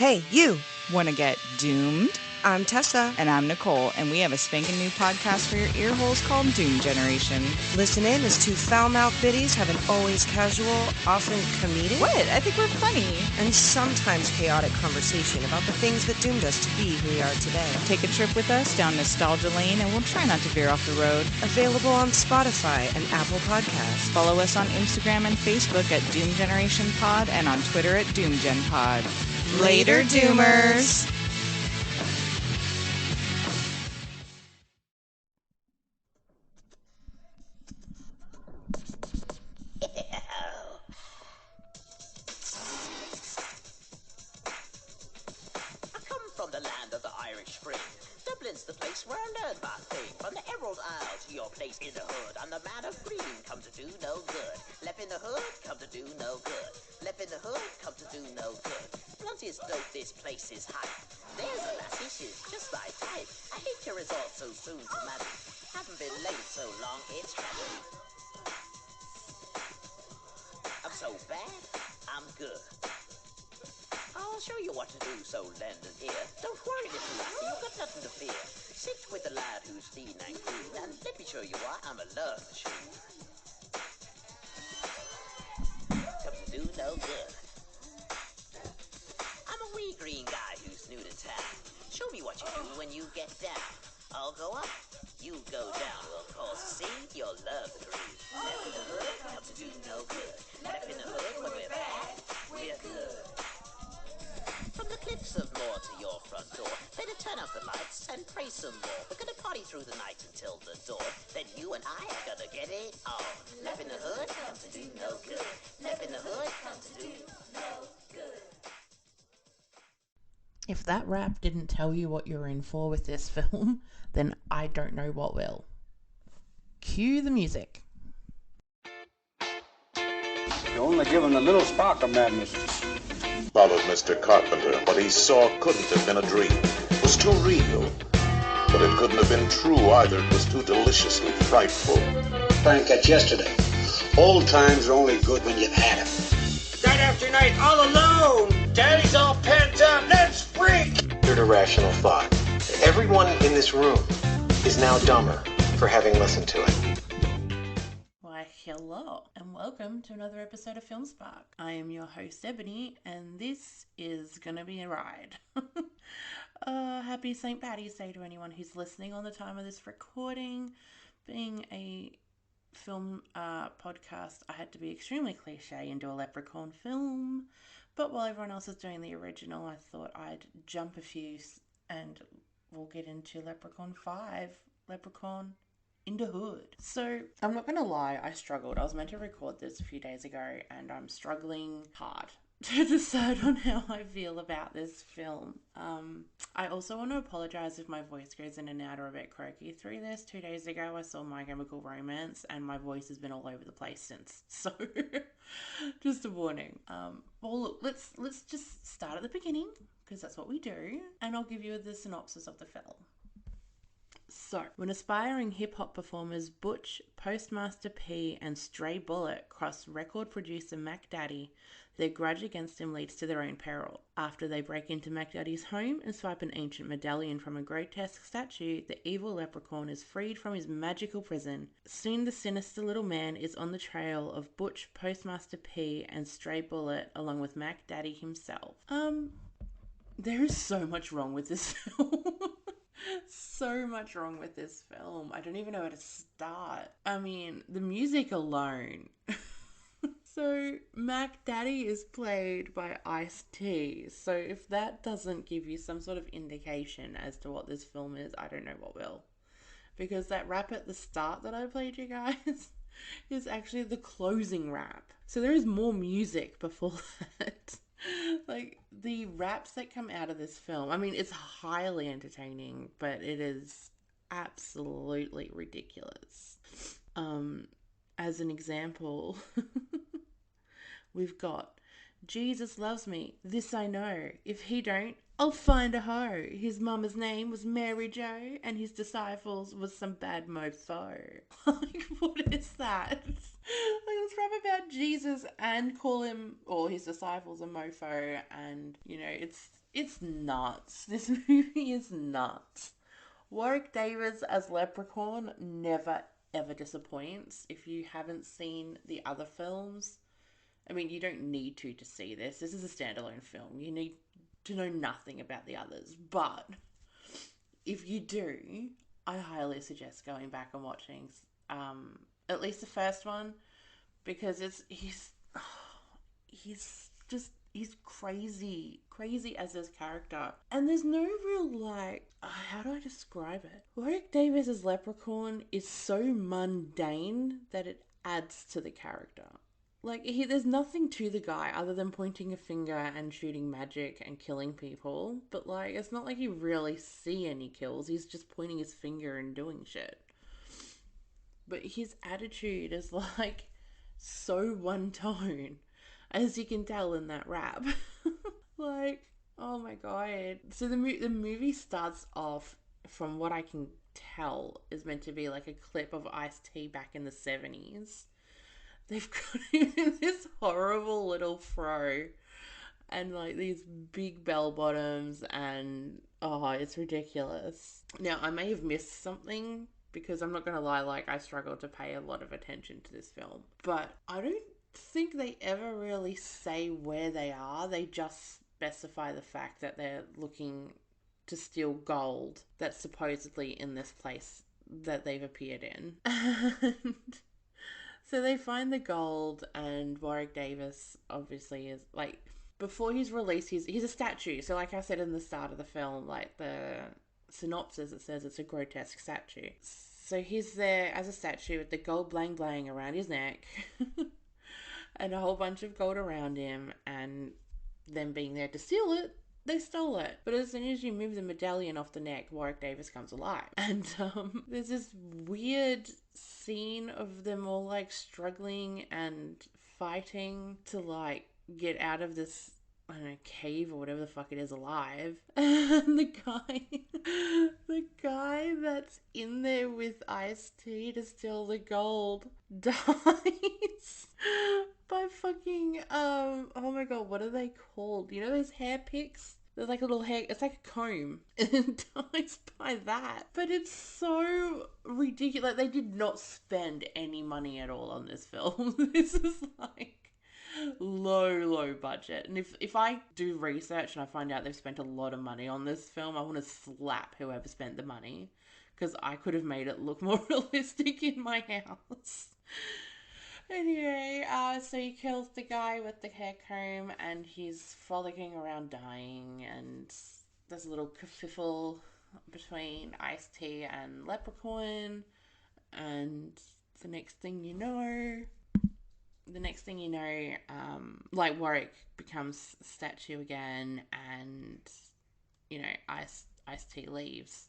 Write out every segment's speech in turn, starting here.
Hey, you! Want to get doomed? I'm Tessa. And I'm Nicole, and we have a spanking new podcast for your ear holes called Doom Generation. Listen in as two foul-mouthed biddies have an always casual, often comedic... What? I think we're funny. ...and sometimes chaotic conversation about the things that doomed us to be who we are today. Take a trip with us down nostalgia lane, and we'll try not to veer off the road. Available on Spotify and Apple Podcasts. Follow us on Instagram and Facebook at Doom Generation Pod, and on Twitter at DoomGen Pod. Later, Doomers! Dublin's the place where I learned my thing. From the Emerald Isle to your place in the hood, I'm the man of green, come to do no good. Left in the hood, come to do no good. Left in the hood, come to do no good. Blunt is dope, this place is hype. There's a lassie, she's just my type. I hate your result so soon to marry. Haven't been late so long, it's tragedy. I'm so bad, I'm good. I'll show you what to do, so lend an ear. Don't worry, little lassie, you've got nothing to fear. Sit with the lad who's lean and green, and let me show you why I'm a love machine. Come to do no good. I'm a wee green guy who's new to town. Show me what you do when you get down. I'll go up, you go down. We'll cause a scene, you'll love the dream. Left in the hood, come to do no good. Left in the hood, when we're bad, we're good. From the cliffs of Moor to your front door, better turn out the lights and pray some more. We're gonna party through the night until the dawn. Then you and I are gonna get it on. Left in the hood, come to do no good. Left in the hood, come to do no good. If that rap didn't tell you what you're in for with this film, then I don't know what will. Cue the music. You're only given a little spark of madness. Followed Mr. Carpenter. What he saw couldn't have been a dream. It was too real. But it couldn't have been true either. It was too deliciously frightful. Trying to catch yesterday. Old times are only good when you've had them. Night after night, all alone. Daddy's all pent up. Let's freak. Irrational thought. Everyone in this room is now dumber for having listened to it. Why, hello, and welcome to another episode of Film Spark. I am your host, Ebony, and this is gonna be a ride. Happy St. Paddy's Day to anyone who's listening on the time of this recording. Being a film podcast, I had to be extremely cliche and do a Leprechaun film, but while everyone else is doing the original, I thought I'd jump a few and we'll get into Leprechaun 5, Leprechaun in the Hood. So, I'm not gonna lie, I struggled. I was meant to record this a few days ago, and I'm struggling hard to decide on how I feel about this film. I also want to apologise if my voice goes in and out or a bit croaky through this. 2 days ago, I saw My Chemical Romance, and my voice has been all over the place since. So, just a warning. Well, look, let's just start at the beginning, because that's what we do, and I'll give you the synopsis of the film. So, when aspiring hip-hop performers Butch, Postmaster P and Stray Bullet cross record producer Mac Daddy, their grudge against him leads to their own peril. After they break into Mac Daddy's home and swipe an ancient medallion from a grotesque statue, the evil leprechaun is freed from his magical prison. Soon the sinister little man is on the trail of Butch, Postmaster P and Stray Bullet, along with Mac Daddy himself. There is so much wrong with this film. So much wrong with this film. I don't even know where to start. I mean, the music alone. So, Mac Daddy is played by Ice-T. So, if that doesn't give you some sort of indication as to what this film is, I don't know what will. Because that rap at the start that I played you guys is actually the closing rap. So, there is more music before that. Like, the raps that come out of this film, I mean, it's highly entertaining, but it is absolutely ridiculous. As an example, we've got Jesus loves me, this I know. If he don't, I'll find a hoe. His mama's name was Mary Jo, and his disciples was some bad mofo. Like, what is that? Like, let's rap about Jesus and call him or his disciples a mofo, and it's nuts. This movie is nuts. Warwick Davis as Leprechaun never ever disappoints. If you haven't seen the other films, I mean, you don't need to see this. This is a standalone film. You need to know nothing about the others. But if you do, I highly suggest going back and watching at least the first one, because he's crazy as this character. And there's no real, like, how do I describe it? Warwick Davis as Leprechaun is so mundane that it adds to the character. Like, there's nothing to the guy other than pointing a finger and shooting magic and killing people. But, like, it's not like you really see any kills. He's just pointing his finger and doing shit. But his attitude is, like, so one tone, as you can tell in that rap. Like, oh my god. So the movie starts off, from what I can tell, is meant to be like a clip of Ice-T back in the 70s. They've got him in this horrible little fro and like these big bell bottoms, and it's ridiculous. Now, I may have missed something, because I'm not going to lie, like, I struggled to pay a lot of attention to this film. But I don't think they ever really say where they are. They just specify the fact that they're looking to steal gold that's supposedly in this place that they've appeared in. And so they find the gold, and Warwick Davis obviously is, like, before he's released, he's a statue. So like I said in the start of the film, like the synopsis, it says it's a grotesque statue. So he's there as a statue with the gold blang blang around his neck and a whole bunch of gold around him, and them being there to steal it, they stole it. But as soon as you move the medallion off the neck, Warwick Davis comes alive. And there's this weird scene of them all, like, struggling and fighting to, like, get out of this, I don't know, cave or whatever the fuck it is, alive. And the guy that's in there with Ice-T to steal the gold dies by fucking, oh my god, what are they called? You know those hair picks? There's like a little hair, it's like a comb, and dies by that. But it's so ridiculous. Like, they did not spend any money at all on this film. This is like low budget. And if I do research and I find out they've spent a lot of money on this film, I want to slap whoever spent the money, because I could have made it look more realistic in my house. Anyway, so he kills the guy with the hair comb, and he's frolicking around dying, and there's a little kerfuffle between Ice-T and Leprechaun, and the next thing you know, like, Warwick becomes a statue again, and, Ice-T leaves.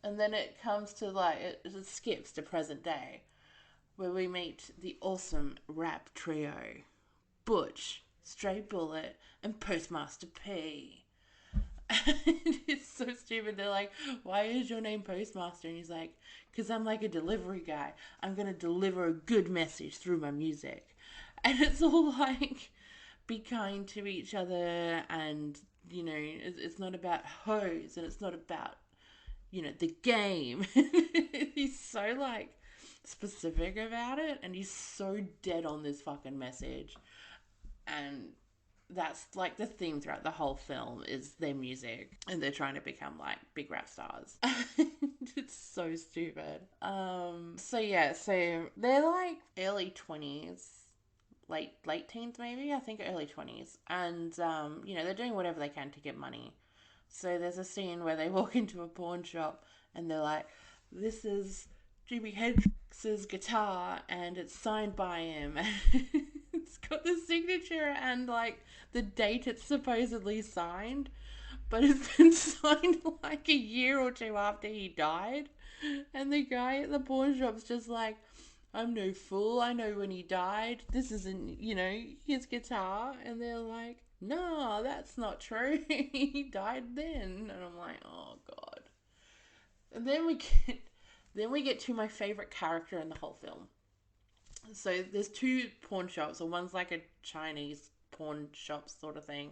And then it comes to, like, it skips to present day, where we meet the awesome rap trio, Butch, Stray Bullet, and Postmaster P. And it's so stupid. They're like, why is your name Postmaster? And he's like, because I'm like a delivery guy. I'm going to deliver a good message through my music. And it's all like, be kind to each other, and, it's not about hoes, and it's not about, the game. He's so, like, specific about it, and he's so dead on this fucking message. And that's, like, the theme throughout the whole film is their music, and they're trying to become, like, big rap stars. It's so stupid. So they're, like, early 20s, late teens maybe, I think early 20s, and they're doing whatever they can to get money. So there's a scene where they walk into a pawn shop, and they're like, this is Jimi Hendrix's guitar, and it's signed by him. It's got the signature and, like, the date it's supposedly signed, but it's been signed like a year or two after he died. And the guy at the pawn shop's just like, I'm no fool. I know when he died. This isn't, his guitar. And they're like, no, that's not true. He died then. And I'm like, oh God. And then we get to my favorite character in the whole film. So there's two pawn shops. So one's like a Chinese pawn shop sort of thing.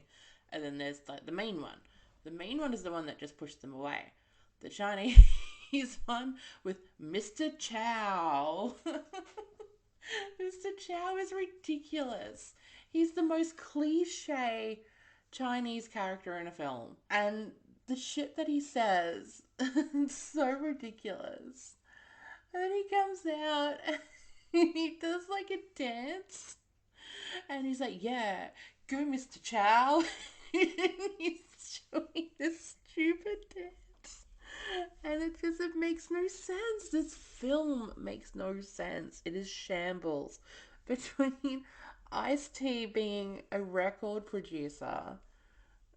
And then there's like the main one. The main one is the one that just pushed them away. The Chinese one with Mr. Chow. Mr. Chow is ridiculous. He's the most cliche Chinese character in a film. And the shit that he says, it's so ridiculous. And then he comes out and he does like a dance. And he's like, yeah, go Mr. Chow. And he's showing this stupid dance. And it makes no sense. This film makes no sense. It is shambles. Between Ice-T being a record producer,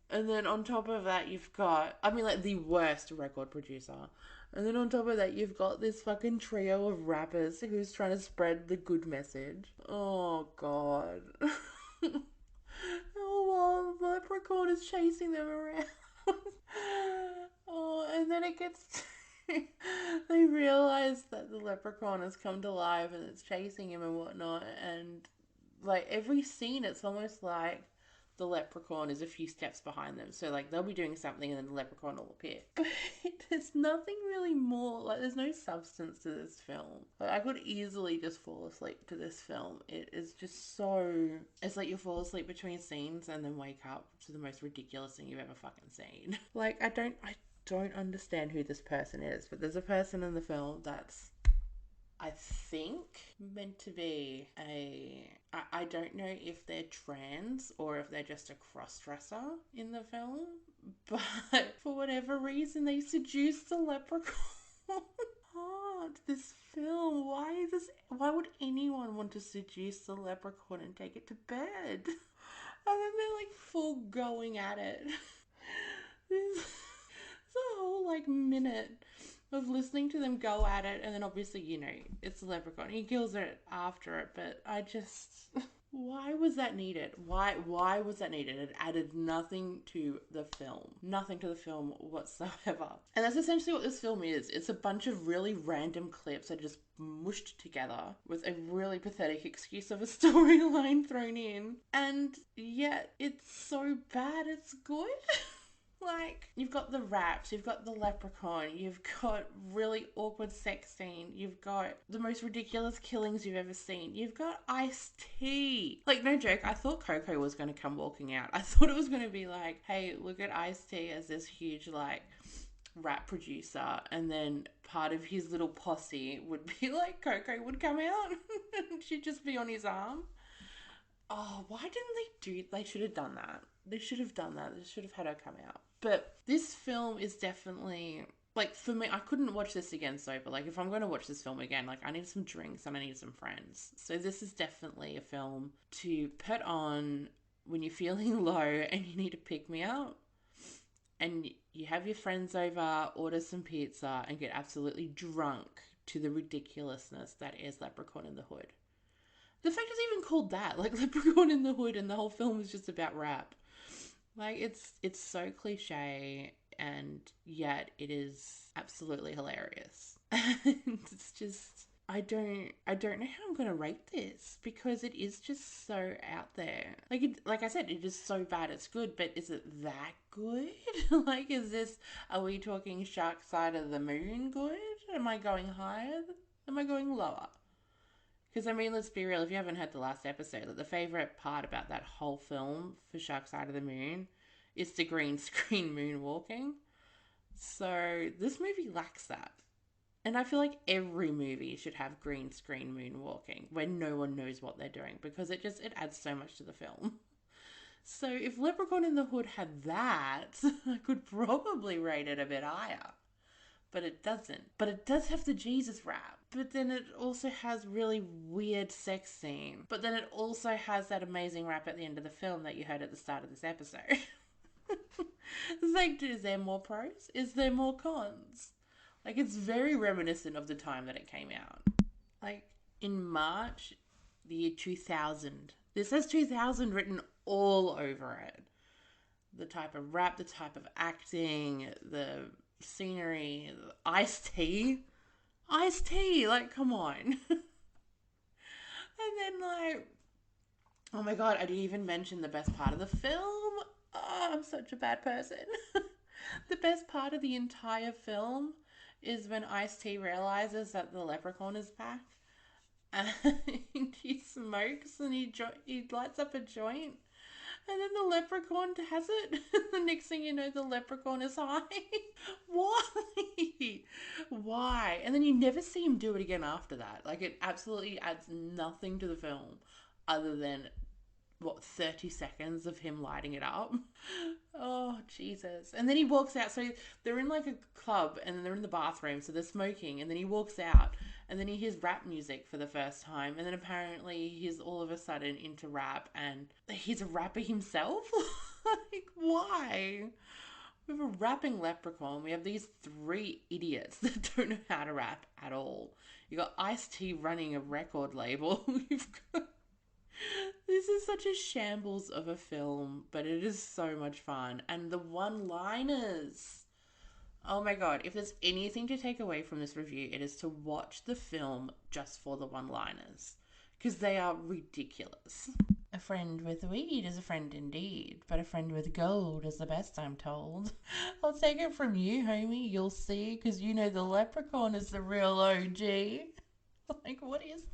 and then on top of that you've got, the worst record producer. And then on top of that you've got this fucking trio of rappers who's trying to spread the good message. Oh God. Oh, well, Leprechaun is chasing them around. Oh, and then it gets they realize that the Leprechaun has come to life and it's chasing him and whatnot, and like every scene it's almost like the Leprechaun is a few steps behind them. So like they'll be doing something and then the Leprechaun will appear. But there's nothing really more, like there's no substance to this film. Like I could easily just fall asleep to this film. It is just so, it's like you fall asleep between scenes and then wake up to the most ridiculous thing you've ever fucking seen. Like I don't understand who this person is, but there's a person in the film that's, I think, meant to be I don't know if they're trans or if they're just a cross-dresser in the film, but for whatever reason they seduce the Leprechaun. Oh, this film, why would anyone want to seduce the Leprechaun and take it to bed? And then they're like full going at it. There's a whole like minute of listening to them go at it, and then obviously, it's the Leprechaun. He kills it after it, but I just... Why was that needed? Why was that needed? It added nothing to the film. Nothing to the film whatsoever. And that's essentially what this film is. It's a bunch of really random clips that are just mushed together with a really pathetic excuse of a storyline thrown in. And yet, it's so bad it's good. Like, you've got the raps, you've got the Leprechaun, you've got really awkward sex scene, you've got the most ridiculous killings you've ever seen, you've got Ice-T. Like, no joke, I thought Coco was going to come walking out. I thought it was going to be like, hey, look at Ice-T as this huge, like, rap producer, and then part of his little posse would be like, Coco would come out, and she'd just be on his arm. Oh, why didn't they should have done that. They should have done that. They should have had her come out. But this film is definitely, like, for me, I couldn't watch this again sober. Like, if I'm going to watch this film again, like, I need some drinks and I need some friends. So this is definitely a film to put on when you're feeling low and you need to pick me up. And you have your friends over, order some pizza, and get absolutely drunk to the ridiculousness that is Leprechaun in the Hood. The fact it's even called that, like Leprechaun in the Hood, and the whole film is just about rap. Like, it's so cliche, and yet it is absolutely hilarious. And it's just, I don't know how I'm gonna rate this, because it is just so out there. Like I said, it is so bad it's good, but is it that good? Like, are we talking Shark Side of the Moon good? Am I going higher? Am I going lower? Because, let's be real, if you haven't heard the last episode, like, the favourite part about that whole film for Shark Side of the Moon is the green screen moonwalking. So, this movie lacks that. And I feel like every movie should have green screen moonwalking, where no one knows what they're doing, because it adds so much to the film. So, if Leprechaun in the Hood had that, I could probably rate it a bit higher. But it doesn't. But it does have the Jesus rap. But then it also has really weird sex scene. But then it also has that amazing rap at the end of the film that you heard at the start of this episode. It's like, is there more pros? Is there more cons? Like, it's very reminiscent of the time that it came out. Like, in March, the year 2000. This has 2000 written all over it. The type of rap, the type of acting, the scenery, Ice-T. Ice-T, like, come on. And then, like, oh my god, I didn't even mention the best part of the film. Oh, I'm such a bad person. The best part of the entire film is when Ice-T realizes that the leprechaun is back. And he smokes and he lights up a joint. And then the leprechaun has it. The next thing you know, the leprechaun is high. Why? Why? And then you never see him do it again after that. Like, it absolutely adds nothing to the film other than, 30 seconds of him lighting it up. Oh, Jesus. And then he walks out. So they're in like a club and they're in the bathroom. So they're smoking. And then he walks out and then he hears rap music for the first time. And then apparently he's all of a sudden into rap and he's a rapper himself. Like, why? We have a rapping leprechaun. We have these 3 idiots that don't know how to rap at all. You got Ice-T running a record label. You've got... This is such a shambles of a film, but it is so much fun. And the one-liners. Oh my god, if there's anything to take away from this review, it is to watch the film just for the one-liners. Because they are ridiculous. A friend with weed is a friend indeed, but a friend with gold is the best, I'm told. I'll take it from you, homie. You'll see, because you know the leprechaun is the real OG. Like, what is this?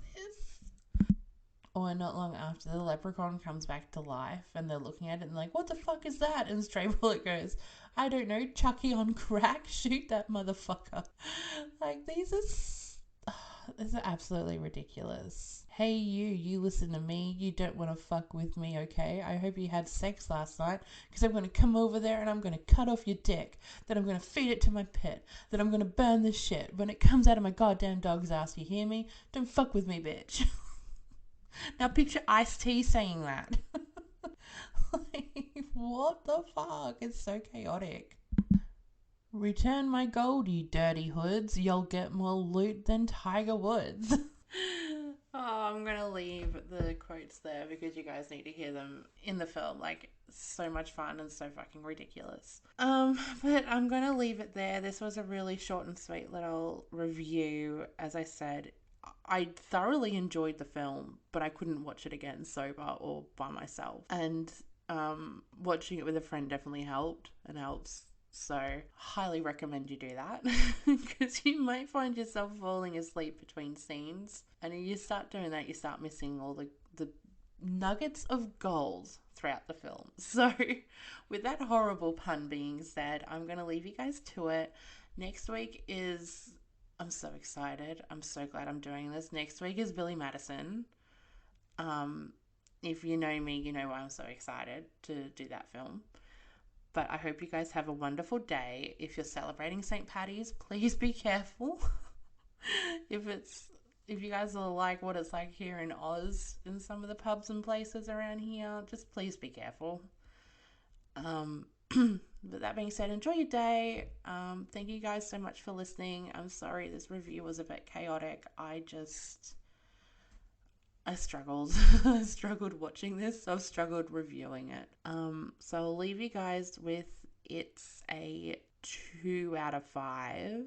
Or not long after, the leprechaun comes back to life and they're looking at it and like, what the fuck is that? And Stray Bullet goes, I don't know, Chucky on crack, shoot that motherfucker. Like, these are absolutely ridiculous. Hey you listen to me, you don't want to fuck with me, okay? I hope you had sex last night, because I'm going to come over there and I'm going to cut off your dick, then I'm going to feed it to my pet, then I'm going to burn this shit when it comes out of my goddamn dog's ass, you hear me? Don't fuck with me, bitch. Now picture Ice-T saying that. Like, what the fuck? It's so chaotic. Return my gold, you dirty hoods. You'll get more loot than Tiger Woods. Oh, I'm going to leave the quotes there because you guys need to hear them in the film. Like, so much fun and so fucking ridiculous. But I'm going to leave it there. This was a really short and sweet little review. As I said, I thoroughly enjoyed the film, but I couldn't watch it again sober or by myself. And watching it with a friend definitely helped and helps. So highly recommend you do that because you might find yourself falling asleep between scenes. And if you start doing that, you start missing all the nuggets of gold throughout the film. So with that horrible pun being said, I'm going to leave you guys to it. Next week is... I'm so excited. I'm so glad I'm doing this. Next week is Billy Madison. If you know me, you know why I'm so excited to do that film. But I hope you guys have a wonderful day. If you're celebrating St. Paddy's, please be careful. If you guys are like what it's like here in Oz, in some of the pubs and places around here, just please be careful. But that being said, enjoy your day. Thank you guys so much for listening. I'm sorry this review was a bit chaotic. I struggled. I struggled watching this. I've struggled reviewing it. So I'll leave you guys with it's a 2 out of 5,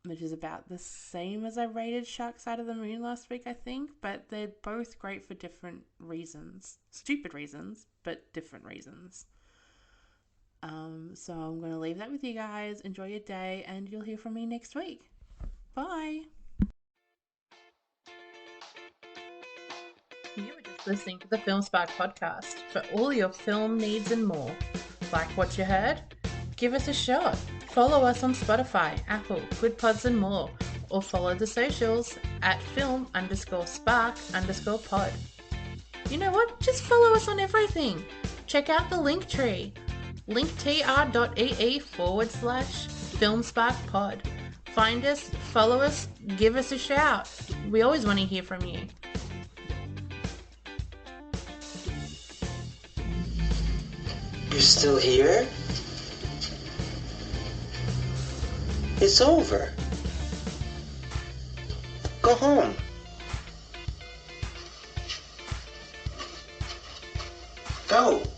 which is about the same as I rated Shark Side of the Moon last week, I think. But they're both great for different reasons. Stupid reasons, but different reasons. So I'm going to leave that with you guys. Enjoy your day, and you'll hear from me next week. Bye. You were just listening to the Film Spark podcast for all your film needs and more. Like what you heard? Give us a shot. Follow us on Spotify, Apple, Good Pods and more, or follow the socials at film_spark_pod. You know what? Just follow us on everything. Check out the link tree. linktr.ee/filmsparkpod. Find us, follow us, give us a shout. We always want to hear from you. You still here? It's over. Go home. go.